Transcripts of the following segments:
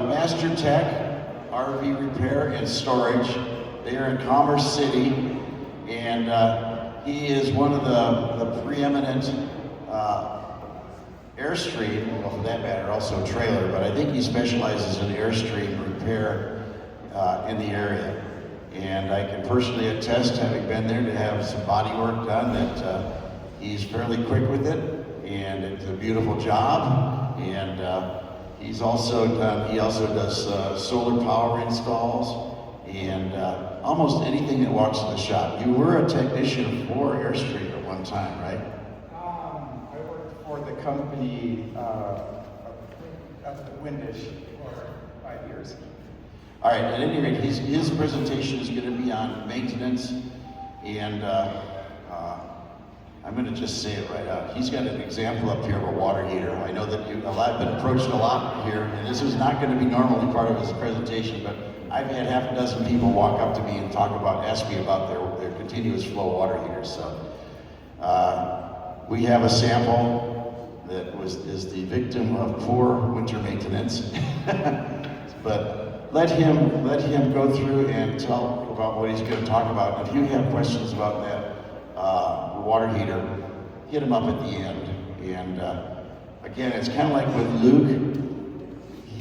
Master Tech RV Repair and Storage. They are in Commerce City, and he is one of the preeminent Airstream, well for that matter, also trailer, but I think he specializes in Airstream repair in the area. And I can personally attest, having been there, to have some body work done, that he's fairly quick with it, and it's a beautiful job. And he also does solar power installs and almost anything that walks in the shop. You were a technician for Airstream at one time, right? I worked for the company at the Windish for 5 years. All right, at any rate, his presentation is going to be on maintenance, and I'm going to just say it right out. He's got an example up here of a water heater. I know that I've been approached a lot here, and this is not going to be normally part of his presentation, but I've had half a dozen people walk up to me and ask me about their continuous flow water heaters. So we have a sample that is the victim of poor winter maintenance, but let him go through and tell about what he's going to talk about. If you have questions about that water heater, hit him up at the end. And again, it's kind of like with Luke.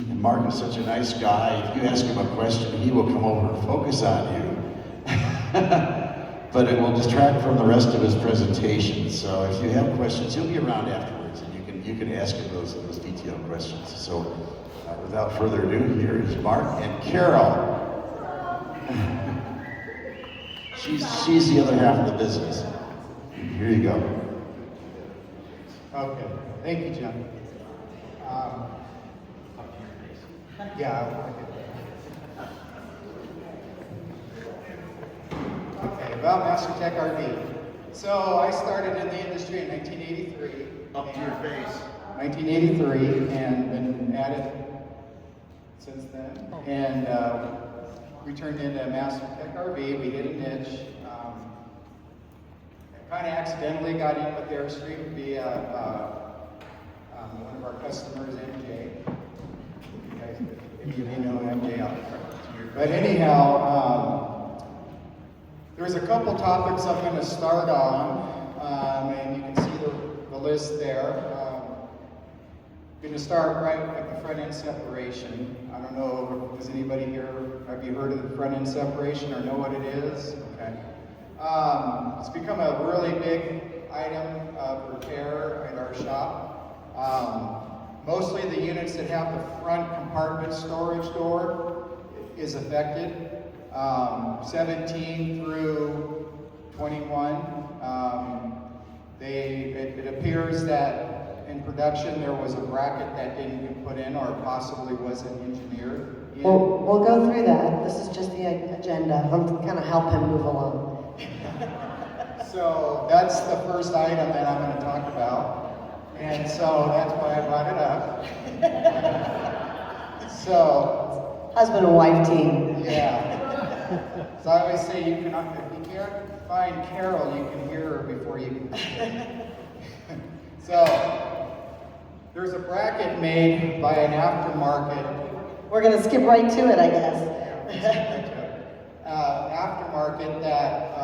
Mark is such a nice guy. If you ask him a question, he will come over and focus on you. But it will distract from the rest of his presentation. So if you have questions, he'll be around afterwards, and you can ask him those detailed questions. So without further ado, here is Mark and Carol. She's the other half of the business. Here you go. Okay, thank you, John. Okay, about Master Tech RV. So I started in the industry in 1983. Up to your face. 1983, and been at it since then. And we turned into Master Tech RV. We hit a niche. I kind of accidentally got in with Airstream via one of our customers, MJ. If you know MJ out there. But anyhow, there's a couple topics I'm going to start on, and you can see the list there. I'm going to start right at the front end separation. I don't know, does anybody here, have you heard of the front end separation or know what it is? Okay. It's become a really big item of repair at our shop. Mostly the units that have the front compartment storage door is affected. 17 through 21. It appears that in production there was a bracket that didn't get put in or possibly wasn't engineered. We'll go through that. This is just the agenda. I'm kind of help him move along. So that's the first item that I'm going to talk about. And so that's why I brought it up. So, husband and wife team. Yeah. So I always say if you can't find Carol, you can hear her before you. So there's a bracket made by an aftermarket. We're going to skip right to it, I guess. Aftermarket that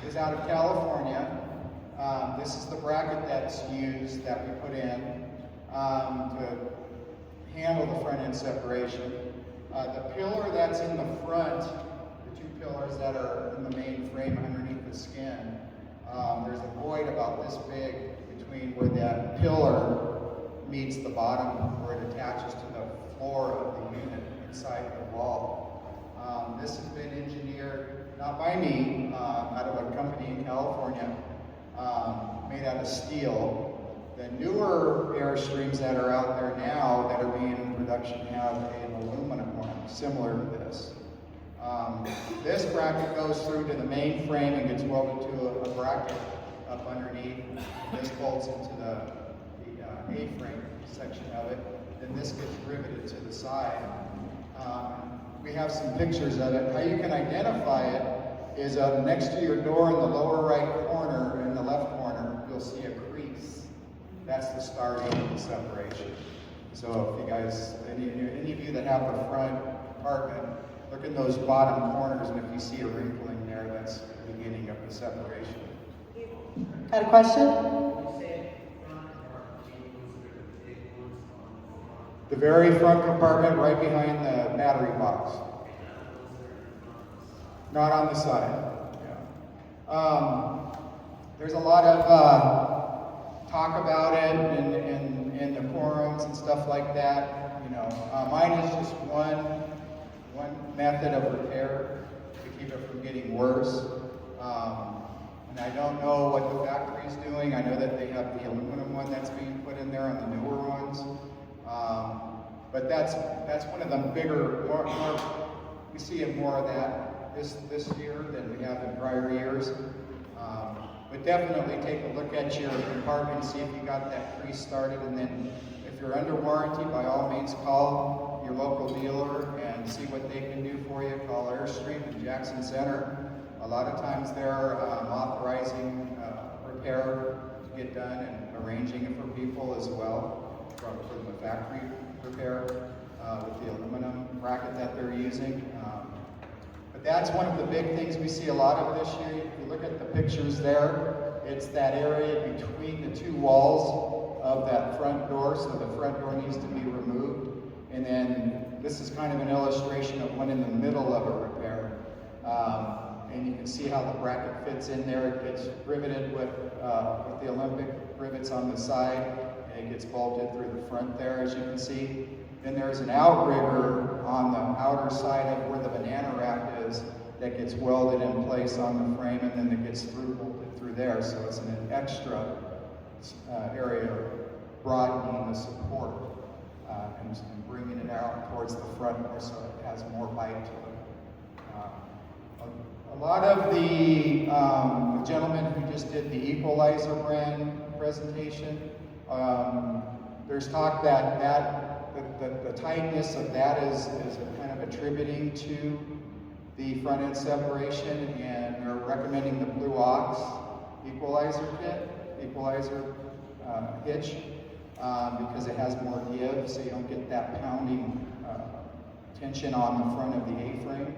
is out of California. This is the bracket that's used, that we put in to handle the front end separation. The pillar that's in the front, the two pillars that are in the main frame underneath the skin, there's a void about this big between where that pillar meets the bottom, where it attaches to the floor of the unit inside the wall. This has been engineered, not by me, out of a company in California, made out of steel. The newer Airstreams that are out there now that are being in production have an aluminum one, similar to this. This bracket goes through to the main frame and gets welded to a bracket up underneath. This bolts into the A-frame section of it. Then this gets riveted to the side. We have some pictures of it. How you can identify it is next to your door in the lower right corner, in the left corner, you'll see a crease. That's the start of the separation. So if you guys, any of you that have a front apartment, look in those bottom corners, and if you see a wrinkle in there, that's the beginning of the separation. Got a question? The very front compartment right behind the battery box. Not on the side. Yeah. There's a lot of talk about it in the forums and stuff like that. You know, mine is just one method of repair to keep it from getting worse. And I don't know what the factory's doing. I know that they have the aluminum one that's being put in there on the newer ones. But that's one of the bigger, more we see more of that this year than we have in prior years. But definitely take a look at your compartment, see if you got that crease started, and then if you're under warranty, by all means call your local dealer and see what they can do for you. Call Airstream in Jackson Center. A lot of times they're authorizing repair to get done and arranging it for people as well from the factory repair with the aluminum bracket that they're using. But that's one of the big things we see a lot of this year. If you look at the pictures there, it's that area between the two walls of that front door, so the front door needs to be removed. And then this is kind of an illustration of one in the middle of a repair. And you can see how the bracket fits in there. It gets riveted with the Olympic rivets on the side, and it gets bolted through the front there, as you can see. Then there's an outrigger on the outer side of where the banana rack is that gets welded in place on the frame, and then it gets bolted through there. So it's an extra area broadening the support and bringing it out towards the front more so it has more bite to it. A lot of the gentlemen who just did the Equalizer brand presentation, there's talk that the tightness of that is kind of attributing to the front end separation, and they're recommending the Blue Ox Equalizer hitch, because it has more give, so you don't get that pounding tension on the front of the A-frame.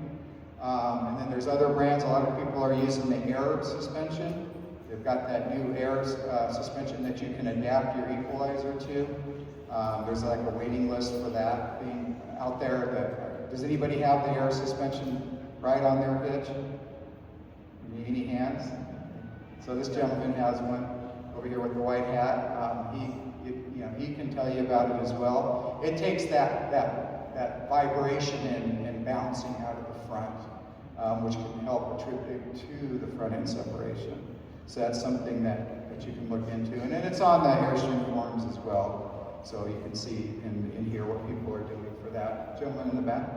And then there's other brands. A lot of people are using the Air suspension. They've got that new Air suspension that you can adapt your equalizer to. There's like a waiting list for that being out there. Does anybody have the Air suspension right on their hitch? Any hands? So this gentleman has one over here with the white hat. He can tell you about it as well. It takes that vibration and bouncing out of the front, which can help attribute to the front end separation. So that's something that you can look into. And then it's on the Airstream forums as well. So you can see and hear what people are doing for that. Gentleman in the back.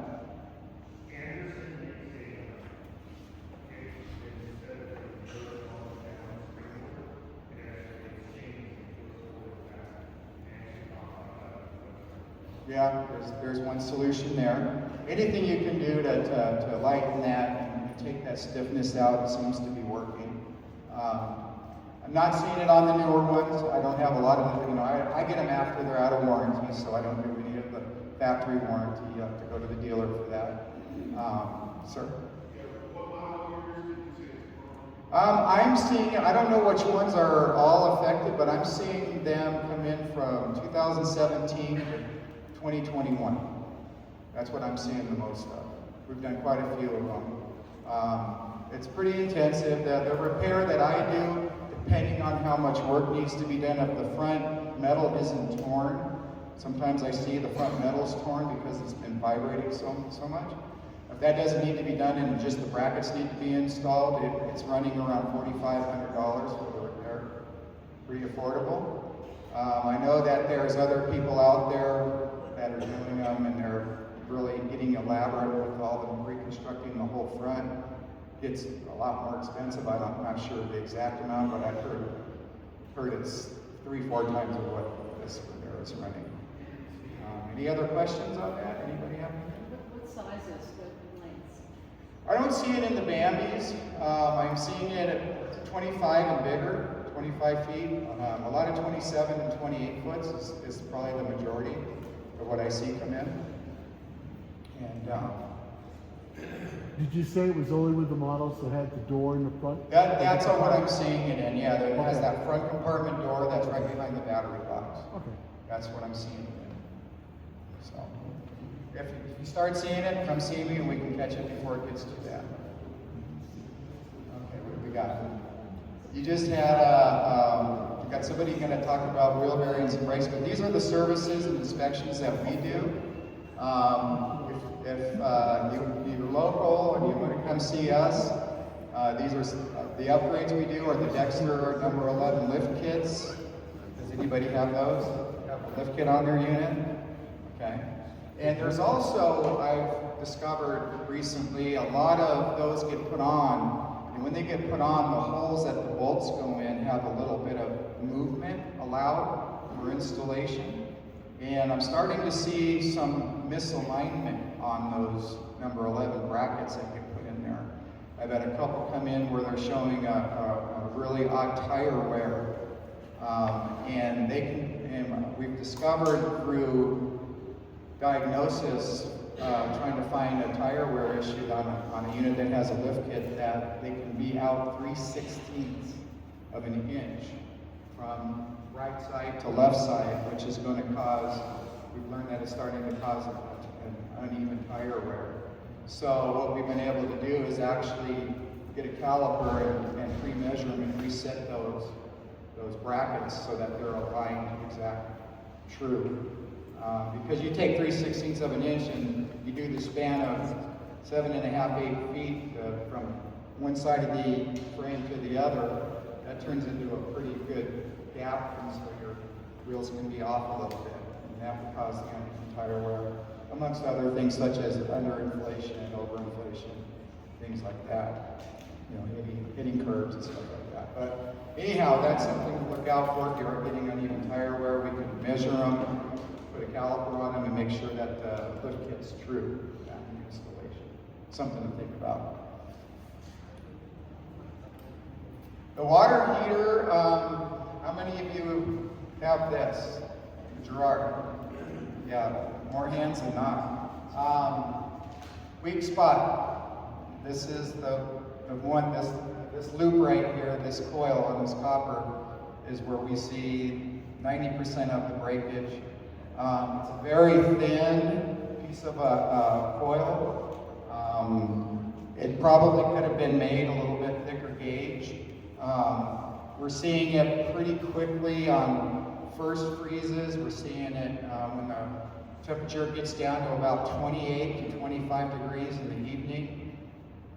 Yeah, there's one solution there. Anything you can do to lighten that and take that stiffness out seems to be working. I'm not seeing it on the newer ones. I don't have a lot of them. I get them after they're out of warranty, so I don't do any of the factory warranty. You have to go to the dealer for that. Sir? I'm seeing, I don't know which ones are all affected, but I'm seeing them come in from 2017 to 2021. That's what I'm seeing the most of. We've done quite a few of them. It's pretty intensive. The repair that I do, depending on how much work needs to be done, if the front metal isn't torn, sometimes I see the front metal's torn because it's been vibrating so much. If that doesn't need to be done and just the brackets need to be installed, it's running around $4,500 for the repair. Pretty affordable. I know that there's other people out there that are doing them, and they're really getting elaborate with all the reconstructing the whole front. It's a lot more expensive. I'm not sure of the exact amount, but I've heard it's 3-4 times of what this repair is running. Any other questions on that? Anybody have anything? What sizes? What lengths? I don't see it in the Bambis. I'm seeing it at 25 and bigger, 25 feet. A lot of 27 and 28 foot is probably the majority. of what I see come in. And Did you say it was only with the models that had the door in the front? that's what I'm seeing it in, yeah. It has that front compartment door that's right behind the battery box. Okay. That's what I'm seeing it in. So, if you start seeing it, come see me and we can catch it before it gets too bad. Okay, what do we got? You just had you got somebody going to talk about wheel bearings and brakes, but these are the services and inspections that we do. If you're local and you want to come see us, these are the upgrades we do are the Dexter number 11 lift kits. Does anybody have those? Have a lift kit on their unit? Okay. And there's also, I've discovered recently, a lot of those get put on. And when they get put on, the holes that the bolts go in have a little bit of movement allowed for installation. And I'm starting to see some misalignment on those number 11 brackets that get put in there. I've had a couple come in where they're showing a really odd tire wear. And we've discovered through diagnosis, trying to find a tire wear issue on a unit that has a lift kit, that they can be out 3/16 of an inch from right side to left side, which is going to cause, we've learned that it's starting to cause an uneven tire wear. So what we've been able to do is actually get a caliper and pre-measure them and reset those brackets so that they're aligned exact true. Because you take 3/16 of an inch and you do the span of 7.5, 8 feet from one side of the frame to the other, that turns into a pretty good gap, and so your wheels can be off a little bit, and that will cause the uneven tire wear, amongst other things such as underinflation and overinflation, things like that. You know, hitting curves and stuff like that. But anyhow, that's something to look out for. If you're getting uneven tire wear, we can measure them, put a caliper on them, and make sure that the lift kit's true after installation. Something to think about. The water heater, how many of you have this? Girard. Yeah, more hands than not. Weak spot. This is the one, this loop right here, this coil on this copper is where we see 90% of the breakage. It's a very thin piece of a coil. It probably could have been made a little bit thicker gauge. We're seeing it pretty quickly on first freezes. We're seeing it when the temperature gets down to about 28 to 25 degrees in the evening,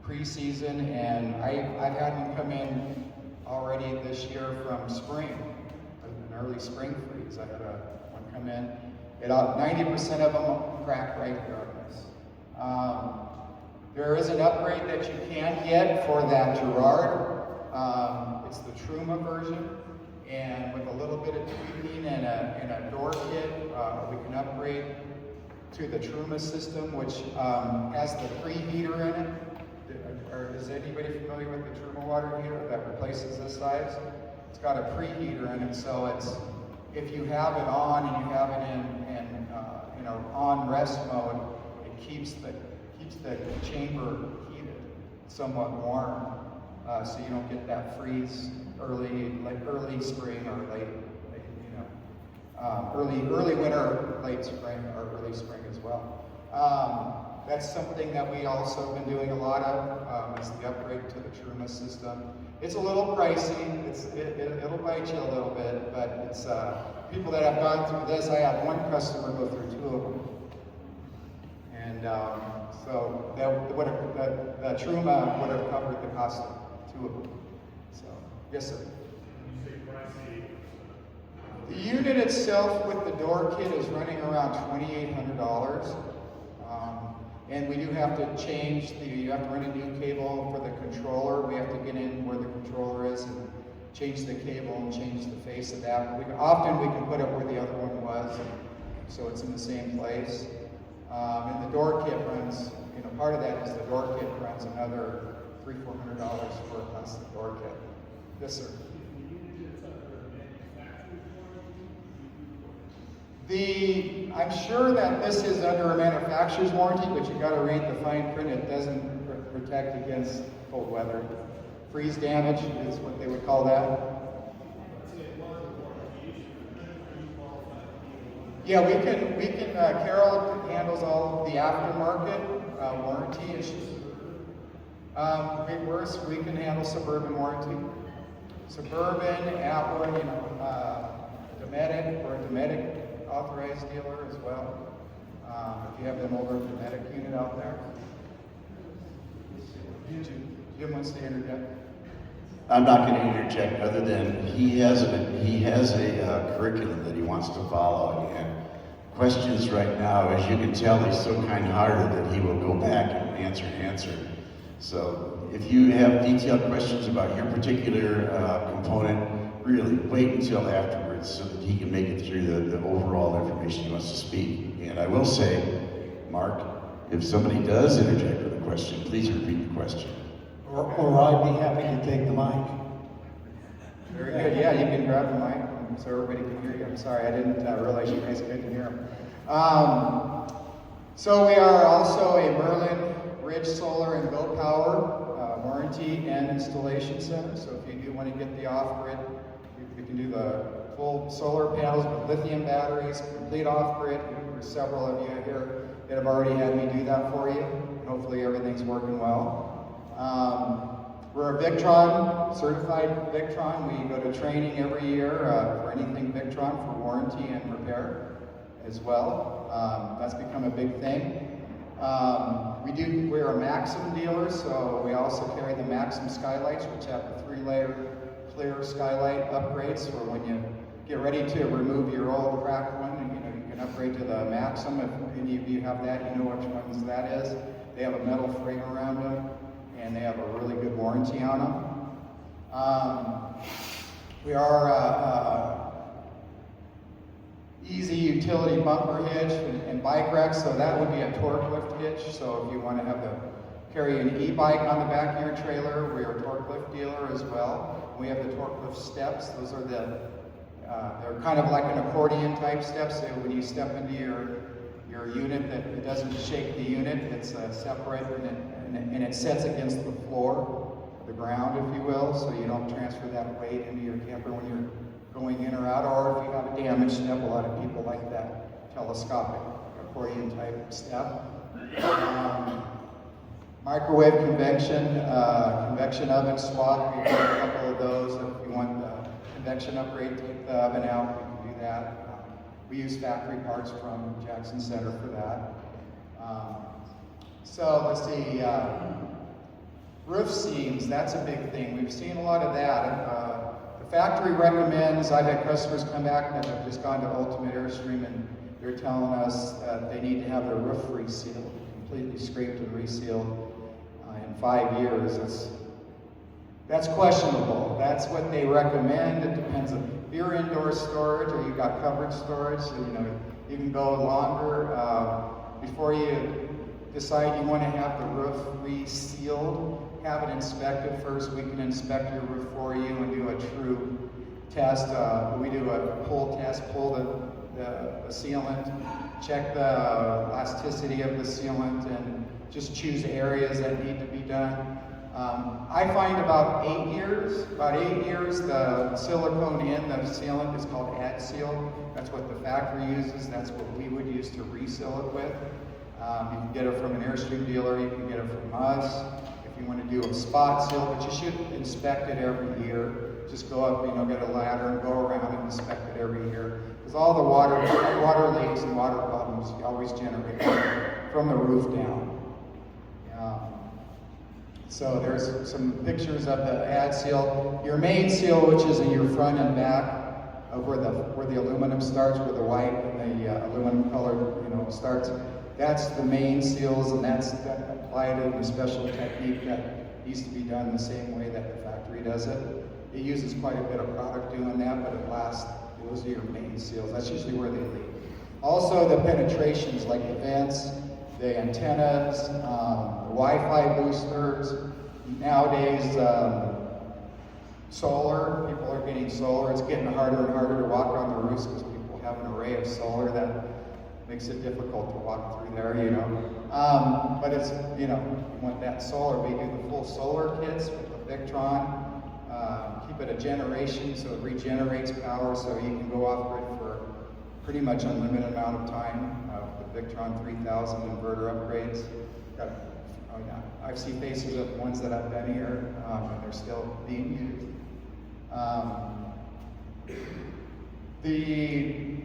pre-season, and I've had them come in already this year from spring, an early spring freeze. I had one come in. 90% of them crack right there on this. There is an upgrade that you can get for that Girard. It's the Truma version, and with a little bit of tweaking and a door kit, we can upgrade to the Truma system, which has the preheater in it. Is anybody familiar with the Truma water heater that replaces this size? It's got a preheater in it, so it's, if you have it on and you have it in on rest mode, it keeps the chamber heated, somewhat warm, so you don't get that freeze early spring or early winter, late spring, or early spring as well. That's something that we also have been doing a lot of, is the upgrade to the Truma system. It's a little pricey, it'll bite you a little bit, but it's, people that have gone through this, I had one customer go through 2 of them. And so the Truma would have covered the cost of 2 of them. So, yes sir? When you say pricey, the unit itself with the door kit is running around $2,800. And we do have to change you have to run a new cable for the controller. We have to get in where the controller is and change the cable and change the face of that. Often we can put it where the other one was, so it's in the same place. And the door kit runs, part of that is the door kit runs another $300-400 for us, the door kit. Yes, sir. I'm sure that this is under a manufacturer's warranty, but you gotta read the fine print. It doesn't protect against cold weather. Freeze damage is what they would call that. Yeah, Carol handles all of the aftermarket warranty issues. We can handle Suburban warranty. Suburban, Atwood, Dometic, we're a Dometic authorized dealer as well. If you have them over at the Dometic unit out there. Jim wants to interject. I'm not going to interject other than he has a curriculum that he wants to follow, and questions right now, as you can tell, he's so kind-hearted that he will go back and answer. So if you have detailed questions about your particular component, really wait until afterwards so that he can make it through the overall information he wants to speak. And I will say, Mark, if somebody does interject with a question, please repeat the question. Or I'd be happy to take the mic. Very good. Yeah, you can grab the mic so everybody can hear you. I'm sorry, I didn't realize you guys couldn't hear him. So we are also a Merlin Ridge Solar and Go Power warranty and installation center. So if you do want to get the off-grid, we can do the full solar panels with lithium batteries, complete off-grid. There's several of you here that have already had me do that for you. And hopefully everything's working well. We're a Victron, certified Victron. We go to training every year for anything Victron for warranty and repair as well. That's become a big thing. We're a Maxim dealer, so we also carry the Maxim Skylights, which have the 3-layer clear skylight upgrades for when you get ready to remove your old cracked one. You can upgrade to the Maxim. If any of you have that, you know which ones that is. They have a metal frame around them, and they have a really good warranty on them. We are easy utility bumper hitch and bike rack, so that would be a torque lift hitch. So if you want to carry an e-bike on the back of your trailer, we are a torque lift dealer as well. We have the torque lift steps. Those are they're kind of like an accordion type steps. So when you step into your unit, that it doesn't shake the unit. It's separate and it sets against the floor, the ground, if you will, so you don't transfer that weight into your camper when you're going in or out, or if you have a damaged step. A lot of people like that telescopic accordion type step. Microwave convection oven swap. We've got a couple of those. If you want the convection upgrade, take the oven out, we can do that. We use factory parts from Jackson Center for that. So let's see, roof seams, that's a big thing. We've seen a lot of that. The factory recommends, I've had customers come back that have just gone to Ultimate Airstream and they're telling us that they need to have their roof resealed, completely scraped and resealed in 5 years. That's questionable. That's what they recommend. It depends on if you're indoor storage or you've got covered storage, so you can go longer. Before you decide you want to have the roof resealed, have it inspected first. We can inspect your roof for you and do a true test. We do a pull test, pull the sealant, check the elasticity of the sealant, and just choose areas that need to be done. I find about 8 years, the silicone in the sealant is called Ad Seal. That's what the factory uses. That's what we would use to reseal it with. You can get it from an Airstream dealer, you can get it from us. If you want to do a spot seal, but you should inspect it every year. Just go up, get a ladder and go around and inspect it every year. Because all the water leaks and water problems always generate from the roof down. So there's some pictures of the Ad Seal. Your main seal, which is in your front and back, of where the aluminum starts, where the white and the aluminum color, starts. That's the main seals, and that's applied in a special technique that needs to be done the same way that the factory does it. It uses quite a bit of product doing that, but it lasts. Those are your main seals. That's usually where they leak. Also, the penetrations, like the vents, the antennas, the Wi-Fi boosters. Nowadays, solar. People are getting solar. It's getting harder and harder to walk on the roofs because people have an array array of solar that makes it difficult to walk through there, you know. But it's, you know, you want that solar, we do the full solar kits with the Victron. Keep it a generation so it regenerates power so you can go off grid for pretty much unlimited amount of time. The Victron 3000 inverter upgrades. Oh yeah, I've seen faces of ones that I've been here and they're still being used. The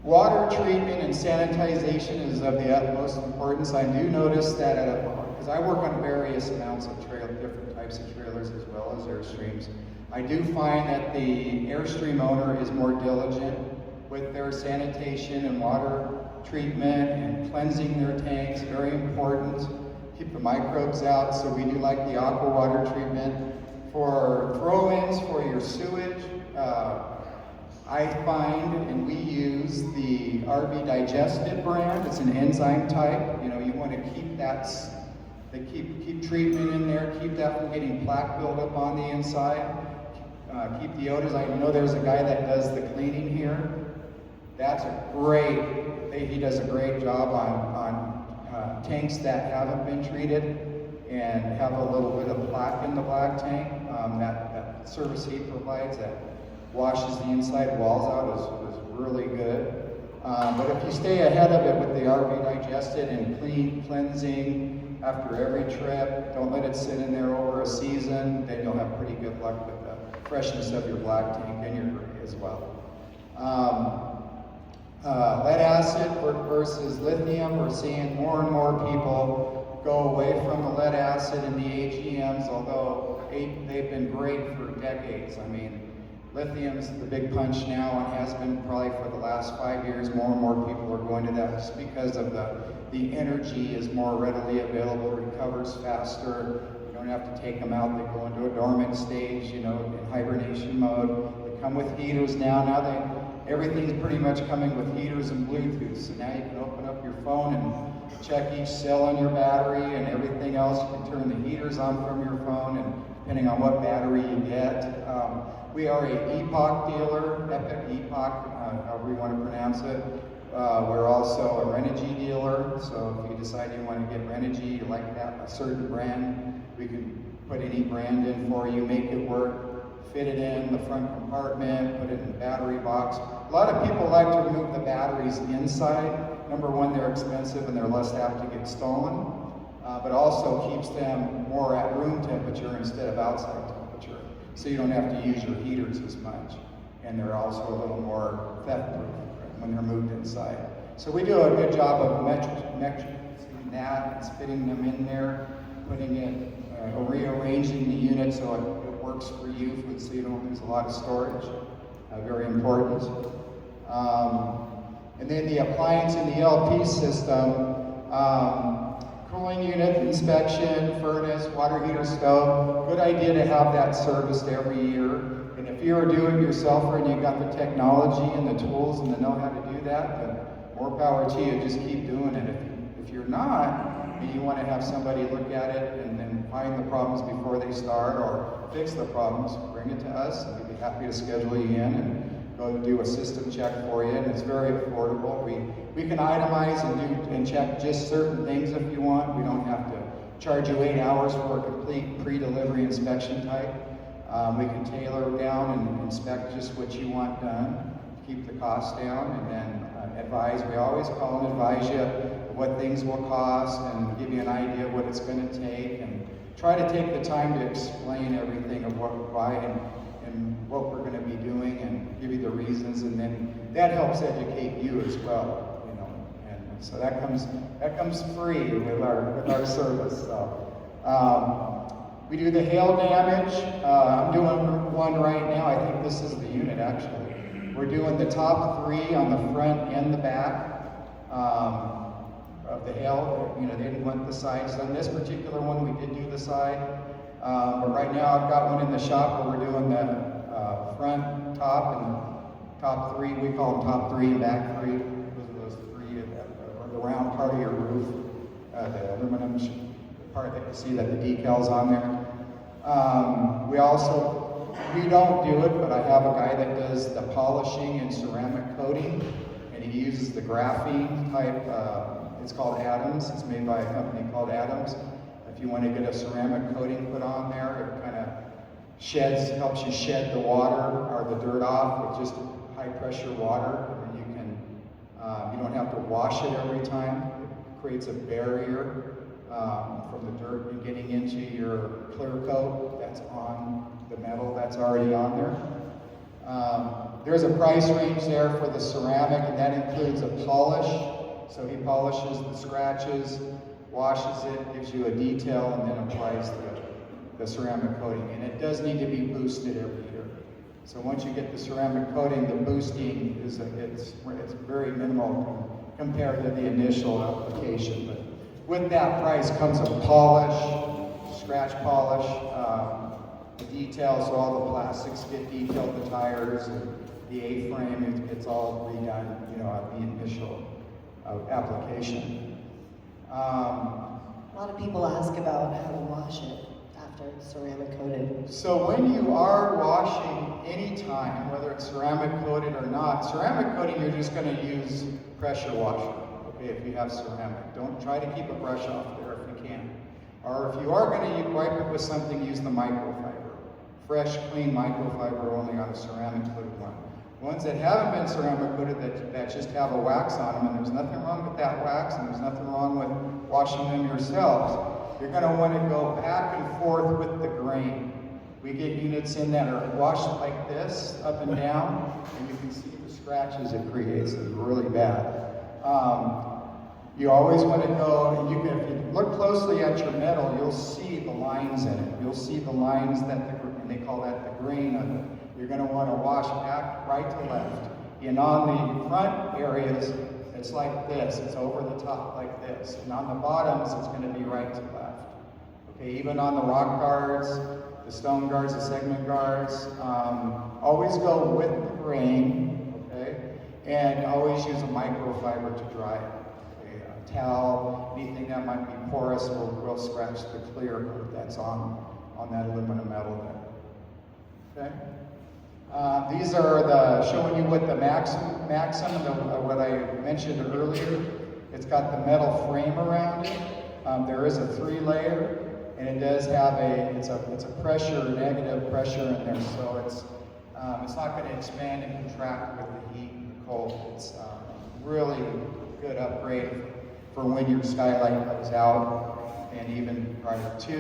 water treatment and sanitization is of the utmost importance. I do notice that because I work on various amounts of different types of trailers as well as Airstreams. I do find that the Airstream owner is more diligent with their sanitation and water treatment and cleansing their tanks, very important. Keep the microbes out, so we do like the aqua water treatment. For throw-ins for your sewage, I find, and we use the RV Digested brand. It's an enzyme type. You know, you want to keep that, keep treatment in there, keep that from getting plaque buildup on the inside. Keep the odors. I know there's a guy that does the cleaning here. That's a great, he does a great job on tanks that haven't been treated and have a little bit of plaque in the black tank. That service he provides that washes the inside walls out is really good. But if you stay ahead of it with the RV Digested and cleansing after every trip, don't let it sit in there over a season, then you'll have pretty good luck with the freshness of your black tank and your gray as well. Lead acid versus lithium, we're seeing more and more people go away from the lead acid and the AGMs, although they've been great for decades. I mean, lithium's the big punch now and has been probably for the last 5 years. More and more people are going to that just because of the energy is more readily available, recovers faster. You don't have to take them out. They go into a dormant stage, you know, in hibernation mode. They come with heaters now. Everything's pretty much coming with heaters and Bluetooth. So now you can open up your phone and check each cell on your battery and everything else. You can turn the heaters on from your phone, and depending on what battery you get. We are a Epoch dealer, Epoch, however you want to pronounce it. We're also a Renogy dealer, so if you decide you want to get Renogy, you like that, a certain brand, we can put any brand in for you, make it work. Fit it in the front compartment, put it in the battery box. A lot of people like to remove the batteries inside. Number one, they're expensive and they're less apt to get stolen, but also keeps them more at room temperature instead of outside temperature. So you don't have to use your heaters as much. And they're also a little more theft-proof when they're moved inside. So we do a good job of measuring that and fitting them in there, putting it, rearranging the unit so it works for you so you don't lose a lot of storage. Very important. And then the appliance and the LP system, cooling unit inspection, furnace, water heater, stove. Good idea to have that serviced every year. And if you're a do-it-yourselfer and you've got the technology and the tools and the know-how to do that, then more power to you. Just keep doing it. If you're not, and you want to have somebody look at it and then find the problems before they start or fix the problems, bring it to us and we'd be happy to schedule you in and go do a system check for you. And it's very affordable. We can itemize and check just certain things if you want. We don't have to charge you 8 hours for a complete pre-delivery inspection type. We can tailor down and inspect just what you want done, keep the cost down, and then advise. We always call and advise you what things will cost and give you an idea of what it's going to take, and try to take the time to explain everything of what we're buying and what we're going to be doing and give you the reasons, and then that helps educate you as well, you know. And so that comes free with our service. So we do the hail damage. I'm doing one right now. I think this is the unit actually. We're doing the top 3 on the front and the back of the hail. You know, they didn't want the sides. On this particular one, we did do the side. But right now, I've got one in the shop where we're doing the front, top, and top 3. We call them top 3 and back 3. Those 3 are the round part of your roof, the aluminum part that you see that the decals on there. We don't do it, but I have a guy that does the polishing and ceramic coating. it uses the graphene type, it's called Adams. It's made by a company called Adams. If you want to get a ceramic coating put on there, it kind of helps you shed the water or the dirt off with just high pressure water. And you can, you don't have to wash it every time. It creates a barrier from the dirt getting into your clear coat that's on the metal that's already on there. There's a price range there for the ceramic, and that includes a polish. So he polishes the scratches, washes it, gives you a detail, and then applies the ceramic coating. And it does need to be boosted every year. So once you get the ceramic coating, the boosting is it's very minimal compared to the initial application. But with that price comes a polish, scratch polish, the details, so all the plastics get detailed, the tires, and the A-frame, it's all redone, you know, at the initial application. A lot of people ask about how to wash it after ceramic coated. So when you are washing any time, whether it's ceramic coated or not, ceramic coating you're just going to use pressure washer, okay, if you have ceramic. Don't try to keep a brush off there if you can. Or if you are going to wipe it with something, use the microfiber. Fresh, clean microfiber only on a ceramic coated one. Ones that haven't been ceramic coated that just have a wax on them, and there's nothing wrong with that wax, and there's nothing wrong with washing them yourselves. You're going to want to go back and forth with the grain. We get units in that are washed like this, up and down, and you can see the scratches it creates. It's really bad. You always want to go, and if you look closely at your metal, you'll see the lines in it. You'll see the lines and they call that the grain of it. You're going to want to wash back, right to left. And on the front areas, it's like this. It's over the top like this. And on the bottoms, it's going to be right to left. Okay, even on the rock guards, the stone guards, the segment guards, always go with the grain, okay? And always use a microfiber to dry it. Okay, a towel, anything that might be porous will scratch the clear coat that's on that aluminum metal there. Okay? These are showing you what the Maxim, what I mentioned earlier. It's got the metal frame around it. There is a 3-layer, and it does have it's a pressure, negative pressure in there, so it's not going to expand and contract with the heat and the cold. It's really good upgrade for when your Skylight goes out, and even prior to.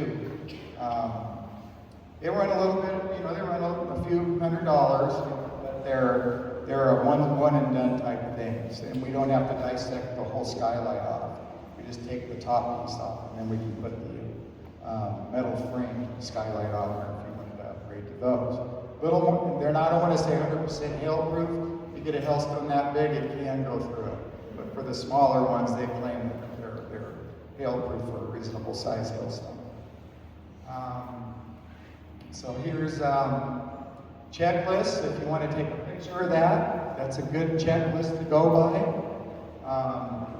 They run a little bit, they run a few $100s, but they're a one and done type of things. And we don't have to dissect the whole Skylight off. We just take the top piece off, and then we can put the metal frame Skylight on there if you wanted to upgrade to those. Little more, they're not, I want to say 100% hail-proof. If you get a hailstone that big, it can go through it. But for the smaller ones, they claim that they're hail-proof for a reasonable size hailstone. So here's checklist. If you want to take a picture of that, that's a good checklist to go by.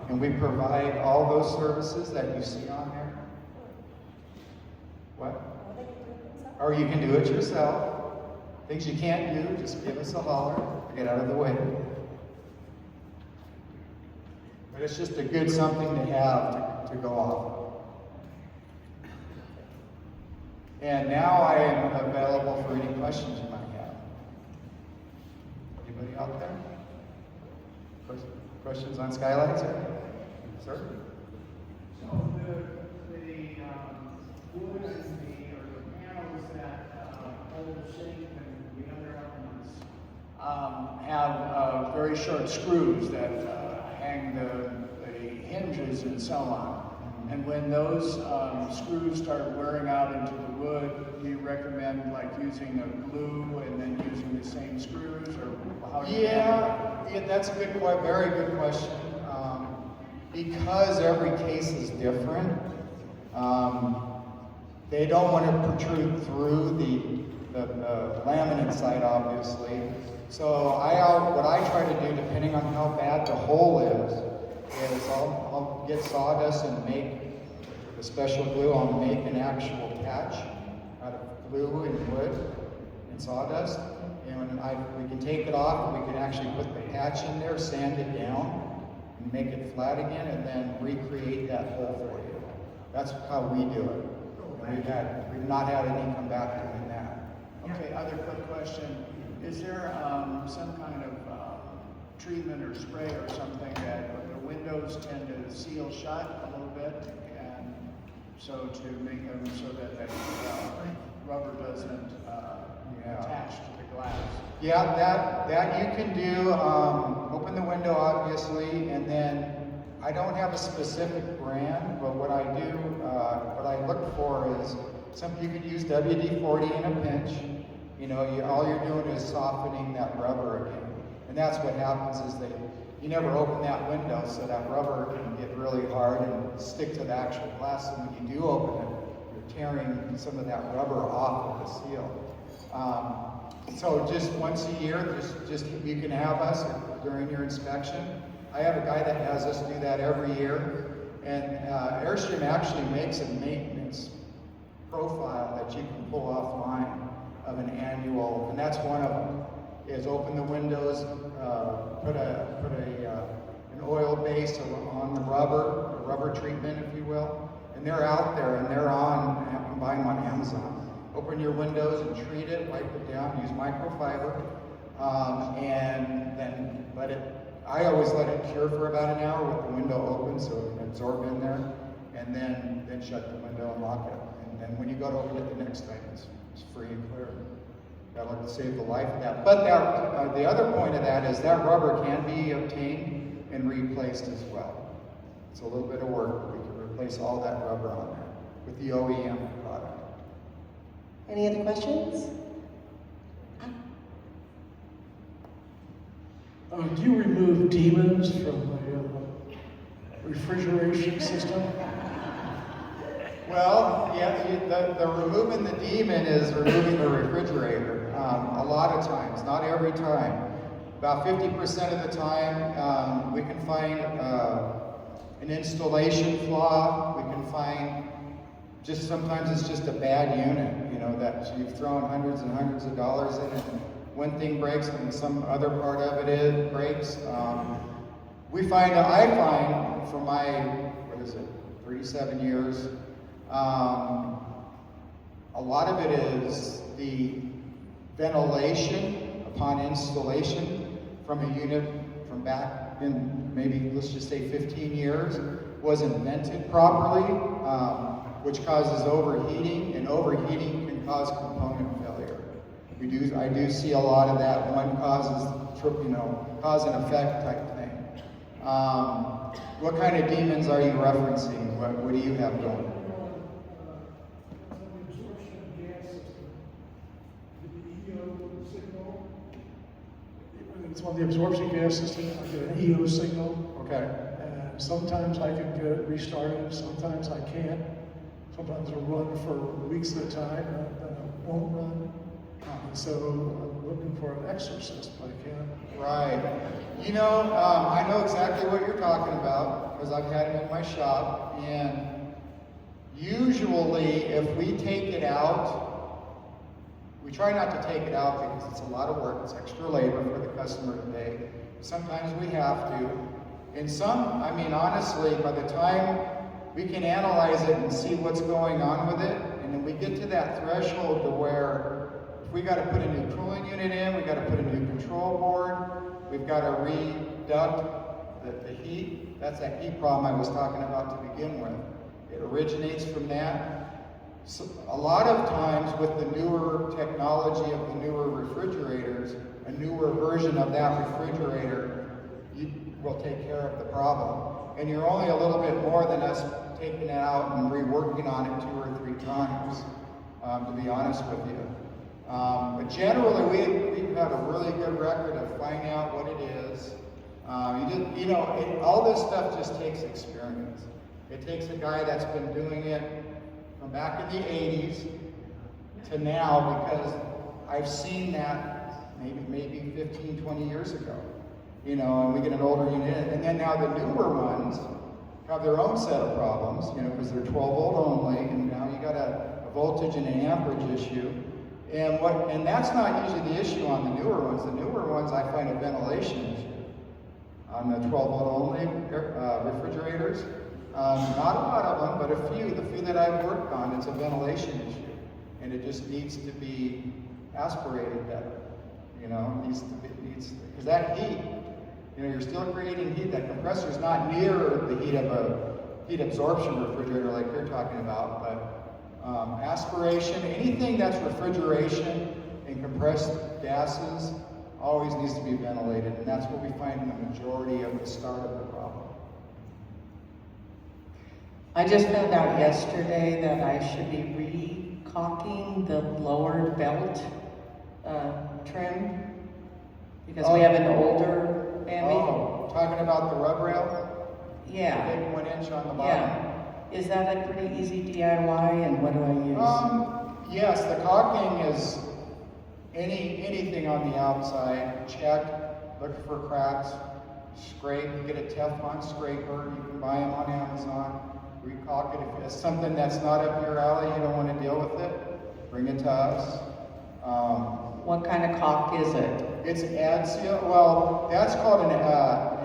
And we provide all those services that you see on there. What? Or you can do it yourself. Things you can't do, just give us a holler. Get out of the way. But it's just a good something to have to go off. And now I am available for any questions you might have. Anybody out there? Questions on Skylights? Sir? So the wood and the panels that hold the sink and the other elements have very short screws that hang the hinges and so on. And when those screws start wearing out into the wood, do you recommend like using a glue and then using the same screws, or how do you Yeah, that's a very good question. Because every case is different, they don't want to protrude through the laminate side, obviously. So what I try to do, depending on how bad the hole is I'll get sawdust and make the special glue. I'll make an actual patch out of glue and wood and sawdust. And we can take it off, and we can actually put the patch in there, sand it down, and make it flat again, and then recreate that hole for you. That's how we do it. We've not had any come back doing that. Okay, other quick question. Is there some kind of treatment or spray or something that the windows tend to seal shut a little bit, and so to make them so that that rubber doesn't attach to the glass? Yeah, that you can do. Open the window, obviously, and then I don't have a specific brand, but what I do, what I look for is you could use WD-40 in a pinch. You know, all you're doing is softening that rubber again. And that's what happens is that you never open that window, so that rubber can get really hard and stick to the actual glass. And when you do open it, you're tearing some of that rubber off of the seal. So just once a year, just you can have us during your inspection. I have a guy that has us do that every year. And Airstream actually makes a maintenance profile that you can pull offline of an annual, and that's one of them, is open the windows, put an oil base on the rubber, a rubber treatment, if you will, and they're out there, and they're on, you can buy them on Amazon. Open your windows and treat it, wipe it down, use microfiber, and then let it, I always let it cure for about an hour with the window open so it can absorb in there, and then shut the window and lock it. And then when you go to open it the next time, it's free and clear. That'll save the life of that. But the other point of that is that rubber can be obtained and replaced as well. It's a little bit of work, but we can replace all that rubber on there with the OEM product. Any other questions? Do you remove demons from the refrigeration system? Well, yeah, the removing the demon is removing the refrigerator. A lot of times, not every time. About 50% of the time, we can find an installation flaw. We can find sometimes it's just a bad unit, you know, that you've thrown hundreds and hundreds of dollars in it. And one thing breaks and some other part of it breaks. I find from my, 37 years, a lot of it is the ventilation upon installation from a unit from back in maybe, let's just say 15 years, wasn't vented properly, which causes overheating, and overheating can cause component failure. I do see a lot of that. One causes, cause and effect type thing. What kind of demons are you referencing? What do you have going? It's on the absorption gas system. I get an EO signal. Okay. And sometimes I can get it restarted, sometimes I can't. Sometimes it'll run for weeks at a time, and then it won't run. And so I'm looking for an exorcist, but I can't. Right. You know, I know exactly what you're talking about because I've had them in my shop. And usually, if we take it out, we try not to take it out because it's a lot of work. It's extra labor for the customer to pay. Sometimes we have to. And some, I mean, honestly, by the time we can analyze it and see what's going on with it, and then we get to that threshold to where if we got to put a new cooling unit in, we got to put a new control board, we've got to reduct the heat. That's that heat problem I was talking about to begin with. It originates from that. So a lot of times with the newer technology of the newer refrigerators, a newer version of that refrigerator will take care of the problem. And you're only a little bit more than us taking it out and reworking on it 2 or 3 times, to be honest with you. But generally, we've had a really good record of finding out what it is. All this stuff just takes experience. It takes a guy that's been doing it from back in the 80s to now, because I've seen that maybe 15, 20 years ago. And we get an older unit, and then now the newer ones have their own set of problems, because they're 12 volt only, and now you got a voltage and an amperage issue, And that's not usually the issue on the newer ones. The newer ones, I find a ventilation issue. On the 12-volt only refrigerators, not a lot of them, but a few. The few that I've worked on, it's a ventilation issue, and it just needs to be aspirated better. You know, needs because that heat, you know, you're still creating heat. That compressor is not near the heat of a heat absorption refrigerator like you're talking about, but aspiration, anything that's refrigeration and compressed gases always needs to be ventilated, and that's what we find in the majority of the start of the problem. I just found out yesterday that I should be recaulking the lower belt trim because we have an older Bambi. Oh, talking about the rub rail? Yeah. The big 1 inch on the bottom? Yeah. Is that a pretty easy DIY, and what do I use? Yes, the caulking is anything on the outside. Check, look for cracks, scrape, get a Teflon scraper. You can buy them on Amazon. Recaulk it. If it's something that's not up your alley, you don't want to deal with it, bring it to us. What kind of caulk is it? It's Adseal. Well, that's called an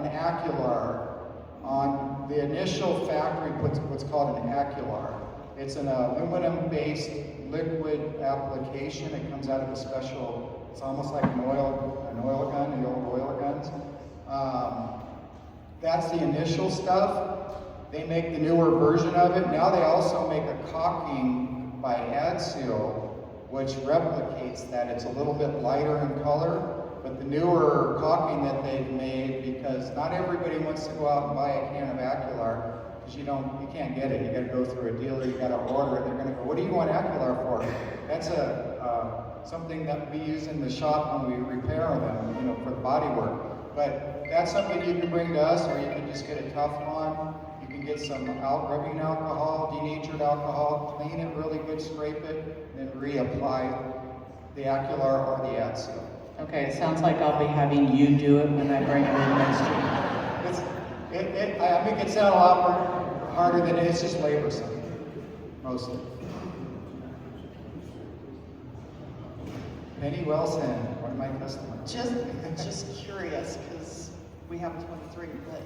Acular. On the initial factory puts what's called an Acular. It's an aluminum-based liquid application. It comes out of a special, it's almost like an oil gun, the old oil guns. That's the initial stuff. They make the newer version of it. Now they also make a caulking by Adseal, which replicates that. It's a little bit lighter in color, but the newer caulking that they've made, because not everybody wants to go out and buy a can of Acular, because you can't get it. You got to go through a dealer. You got to order it. They're going to go, "What do you want Acular for?" That's something that we use in the shop when we repair them, you know, for the body work. But that's something you can bring to us, or you can just get a Teflon. You can get some rubbing alcohol, denatured alcohol, clean it really good, scrape it, and then reapply the Acular or the Adseal. Okay, it sounds like I'll be having you do it when I bring it in next year. I make it sound a lot more harder than it is. It's just laborsome, mostly. Penny Wilson, one of my customers. Just curious, because we have a 23, but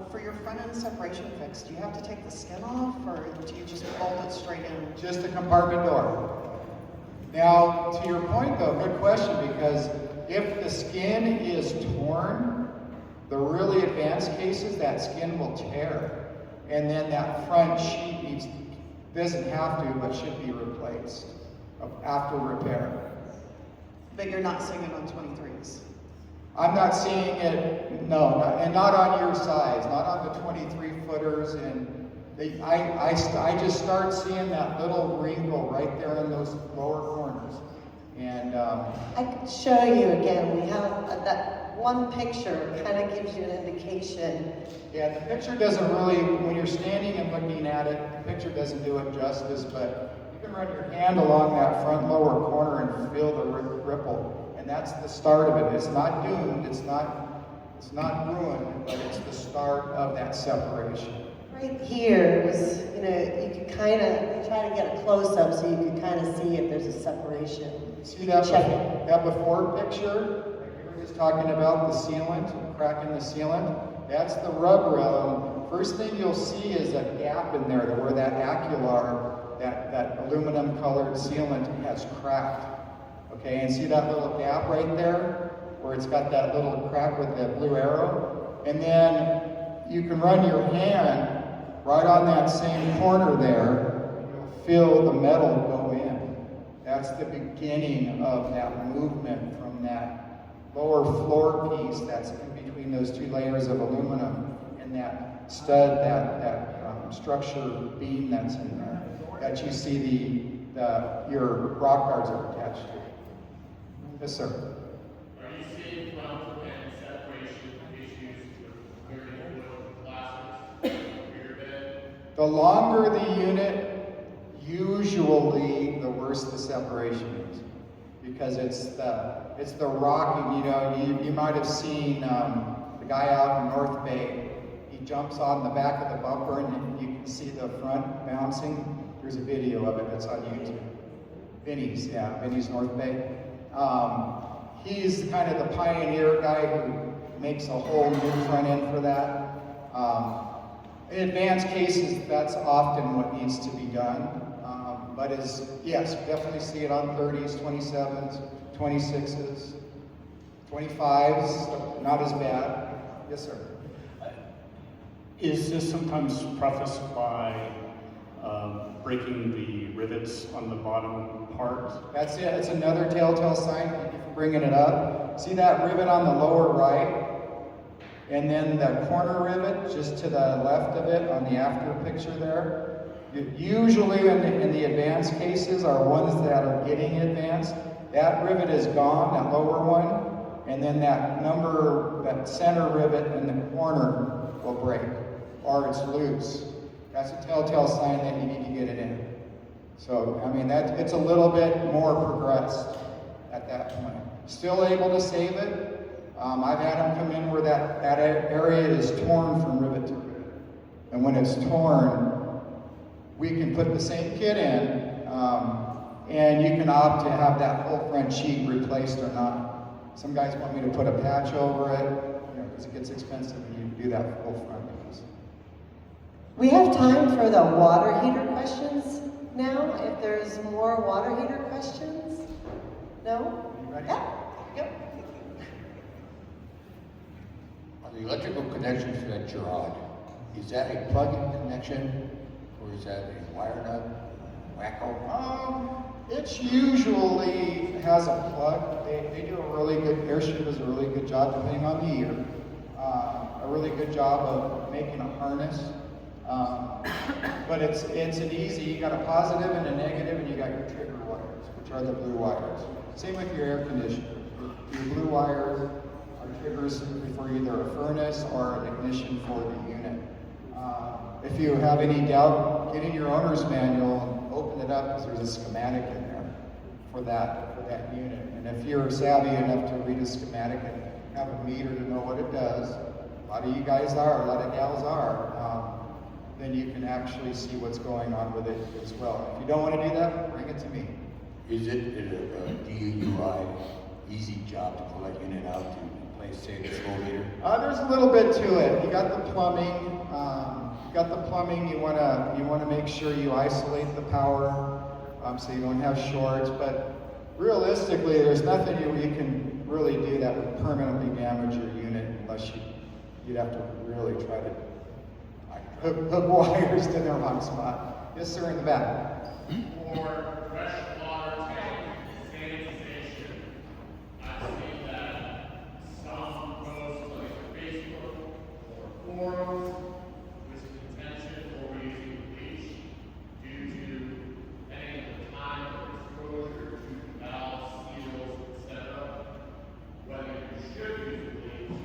for your front end separation fix, do you have to take the skin off, or do you just bolt it straight in? Just a compartment door. Now, to your point though, good question, because if the skin is torn, the really advanced cases, that skin will tear. And then that front sheet doesn't have to, but should be replaced after repair. But you're not seeing it on 23s? I'm not seeing it, no, and not on your size, not on the 23 footers. And I just start seeing that little wrinkle right there in those lower corners. And I could show you again. We have that one picture kind of gives you an indication. yeah, the picture doesn't really, when you're standing and looking at it, the picture doesn't do it justice, but you can run your hand along that front lower corner and feel the ripple. And that's the start of it. It's not doomed, it's not ruined, but it's the start of that separation. Right here is, you know, you could kind of try to get a close-up so you could kind of see if there's a separation. See that, Check it. that before picture? Like you were just talking about the sealant, cracking the sealant. That's the rub rail. First thing you'll see is a gap in there where that Acular, that aluminum colored sealant has cracked. Okay, and see that little gap right there where it's got that little crack with the blue arrow? And then you can run your hand right on that same corner there, and you'll feel the metal go in. That's the beginning of that movement from that lower floor piece that's in between those two layers of aluminum and that stud, that structure beam that's in there, that you see your rock guards are attached to. Yes, sir. Are you seeing front and separation issues with very oil glasses for your bed? The longer the unit, usually the worse the separation is, because it's the rocking. You know, you might have seen the guy out in North Bay. He jumps on the back of the bumper, and you can see the front bouncing. There's a video of it that's on YouTube. Vinny's North Bay. He's kind of the pioneer guy who makes a whole new front end for that. In advanced cases, that's often what needs to be done. But yes, definitely see it on 30s, 27s, 26s, 25s, not as bad. Yes, sir. Is this sometimes prefaced by breaking the rivets on the bottom part? That's it. It's another telltale sign. Thank you for bringing it up. See that rivet on the lower right? And then the corner rivet just to the left of it on the after picture there. Usually in the advanced cases are ones that are getting advanced. That rivet is gone, that lower one, and then that center rivet in the corner will break, or it's loose. That's a telltale sign that you need to get it in. So, I mean, it's a little bit more progressed at that point. Still able to save it. I've had them come in where that area is torn from rivet to rivet. And when it's torn, we can put the same kit in, and you can opt to have that whole front sheet replaced or not. Some guys want me to put a patch over it, because it gets expensive when you do that full front piece. We have time for the water heater questions now, if there's more water heater questions. No? You ready? Yeah. Yep. On the electrical connection for that Girard, is that a plug-in connection, or is that a wire nut, wacko? It usually has a plug. They do a really good, Airstream does a really good job, depending on the year, a really good job of making a harness. But it's an easy, you got a positive and a negative, and you got your trigger wires, which are the blue wires. Same with your air conditioner. Your blue wires are triggers for either a furnace or an ignition for the unit. If you have any doubt, get in your owner's manual and open it up, because there's a schematic in there for that unit. And if you're savvy enough to read a schematic and have a meter to know what it does, a lot of you guys are, a lot of gals are, then you can actually see what's going on with it as well. If you don't want to do that, bring it to me. Is it a DUI easy job to pull that unit out to replace, say, the flow meter? There's a little bit to it. You got the plumbing. You want to make sure you isolate the power, so you don't have shorts. But realistically, there's nothing you can really do that would permanently damage your unit, unless you'd have to really try to hook wires to the wrong spot. Yes, sir, in the back. For fresh water tank sanitization, I've seen that some posts like Facebook or forums with contention over using bleach due to any of the time of exposure to valves, seals, etc. Whether you should use bleach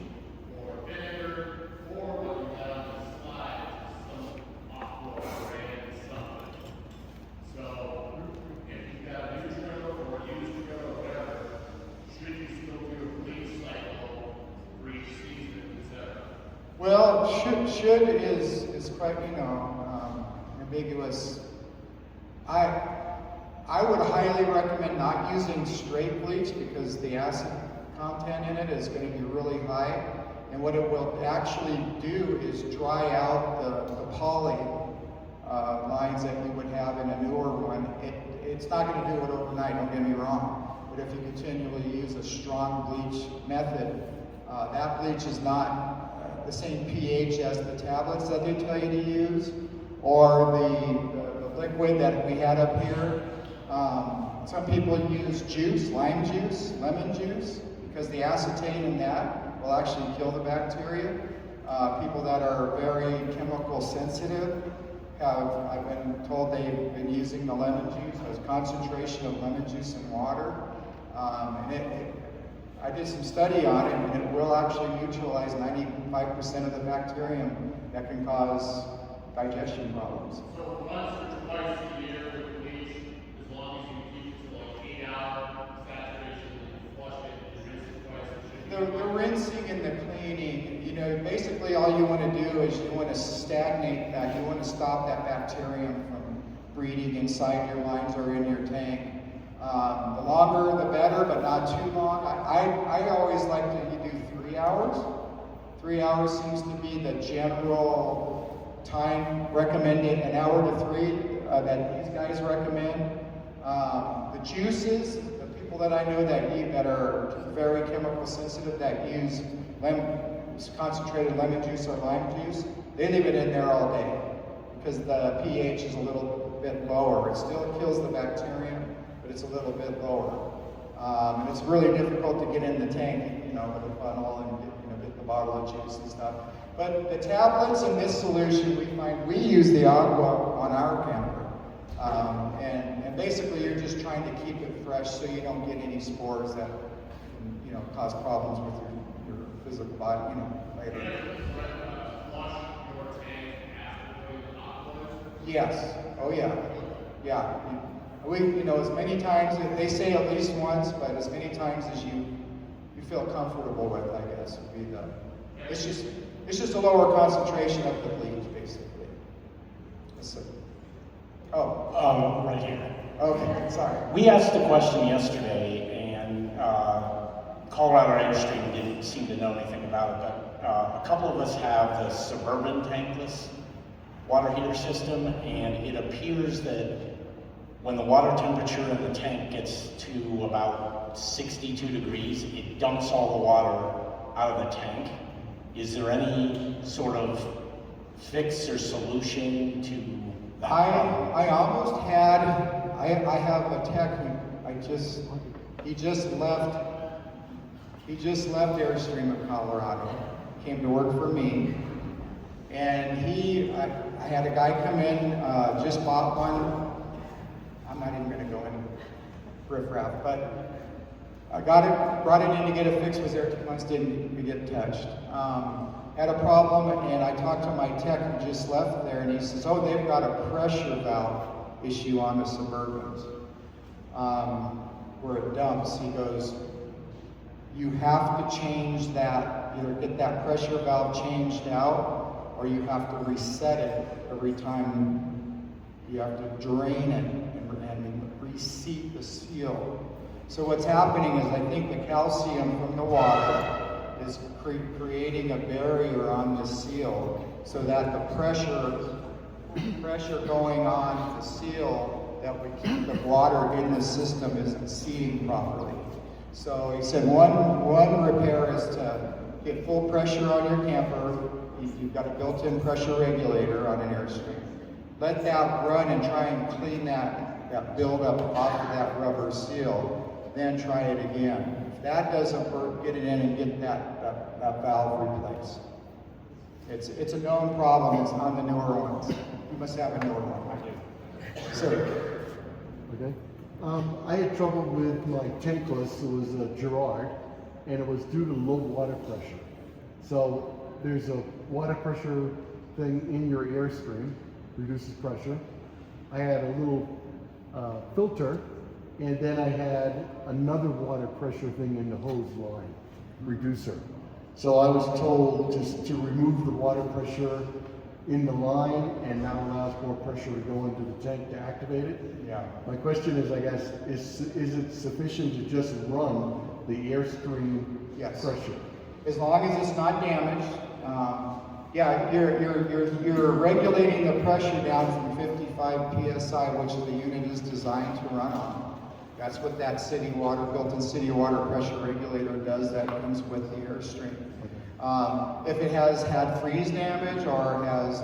or vinegar, or what you have on the slide, some aqua brand something. So, if you've got a new trailer or a used trailer or whatever, should you still do a bleach cycle for each season, etc.? Well, should is quite, ambiguous. I would highly recommend not using straight bleach, because the acid content in it is going to be really high. And what it will actually do is dry out the poly lines that you would have in a newer one. It's not going to do it overnight, don't get me wrong. But if you continually use a strong bleach method, that bleach is not the same pH as the tablets that they tell you to use, or the liquid that we had up here. Some people use juice, lime juice, lemon juice, because the acetate in that will actually kill the bacteria. People that are very chemical sensitive I've been told they've been using the lemon juice, as concentration of lemon juice in water. I did some study on it, and it will actually neutralize 95% of the bacterium that can cause digestion problems. So once or twice a year with bleach, as long as you keep it to like 8 hour saturation and flush it and rinse it twice, The rinsing and the cleaning, basically all you want to do is you want to stagnate that. You want to stop that bacterium from breeding inside your lines or in your tank. The longer the better, but not too long. I always like to do 3 hours. 3 hours seems to be the general time recommended, an hour to 3 that these guys recommend. The juices, the people that I know that are very chemical sensitive, that use concentrated lemon juice or lime juice, they leave it in there all day because the pH is a little bit lower. It still kills the bacteria, but it's a little bit lower. And it's really difficult to get in the tank, with a funnel and get the bottle of juice and stuff. But the tablets in this solution, we use the aqua on our camper. And basically you're just trying to keep it fresh so you don't get any spores that can, cause problems with your physical body, later. Yes. Oh yeah. Yeah. We, as many times, they say at least once, but as many times as you feel comfortable with, I guess, would be it's just a lower concentration of the bleach, basically. So, right here. Okay, sorry. We asked a question yesterday, and Colorado Airstream didn't seem to know anything about it, but a couple of us have the Suburban Tankless water heater system, and it appears that when the water temperature in the tank gets to about 62 degrees, it dumps all the water out of the tank. Is there any sort of fix or solution to that? I almost had, I have a tech who, he just left Airstream in Colorado, came to work for me, and I had a guy come in, just bought one. I'm not even gonna go in riffraff, but I brought it in to get it fixed, was there 2 months, didn't get touched. Had a problem, and I talked to my tech who just left there, and he says, oh, they've got a pressure valve issue on the Suburbans, where it dumps. He goes, you have to change that, either get that pressure valve changed out, or you have to reset it every time. You have to drain it and reseat the seal. So what's happening is, I think the calcium from the water is creating a barrier on the seal, so that the pressure going on the seal that would keep the water in the system isn't seating properly. So he said one repair is to get full pressure on your camper. You've got a built-in pressure regulator on an Airstream. Let that run and try and clean that buildup off of that rubber seal. Then try it again. If that doesn't work, get it in and get that valve replaced. It's a known problem. It's on the newer ones. You must have a newer one. I do. So. Okay. I had trouble with my Tankless. It was a Girard, and it was due to low water pressure. So there's a water pressure thing in your Airstream, reduces pressure. I had a little filter, and then I had another water pressure thing in the hose line, reducer. So I was told just to remove the water pressure in the line, and that allows more pressure to go into the tank to activate it. Yeah. My question is, I guess, is it sufficient to just run the Airstream pressure? As long as it's not damaged. Yeah, you're regulating the pressure down from 55 psi, which the unit is designed to run on. That's what that built-in city water pressure regulator does. That comes with the Airstream. If it has had freeze damage or has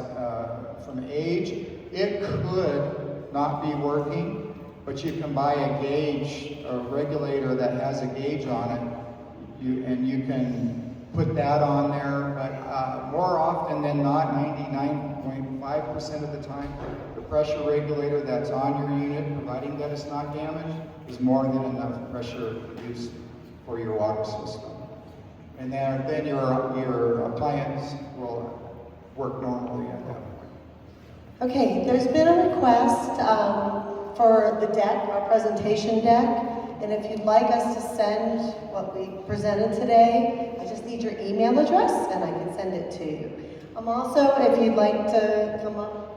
from age, it could not be working, but you can buy a regulator that has a gauge on it, and you can put that on there. But more often than not, 99.5% of the time, the pressure regulator that's on your unit, providing that it's not damaged, is more than enough pressure used for your water system. And then your appliance will work normally at that point. Okay, there's been a request for the deck, our presentation deck, and if you'd like us to send what we presented today, I just need your email address and I can send it to you. Also, if you'd like to come up,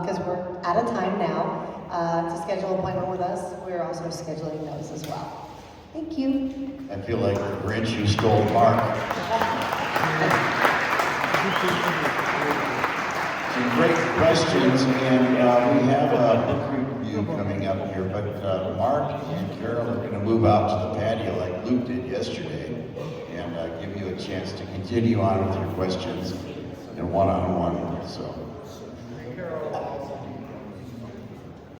because we're out of time now, to schedule an appointment with us, we're also scheduling those as well. Thank you. I feel like the Grinch who stole Mark. Some great questions, and we have a book review coming up here, but Mark and Carol are going to move out to the patio like Luke did yesterday, and give you a chance to continue on with your questions and one-on-one, so.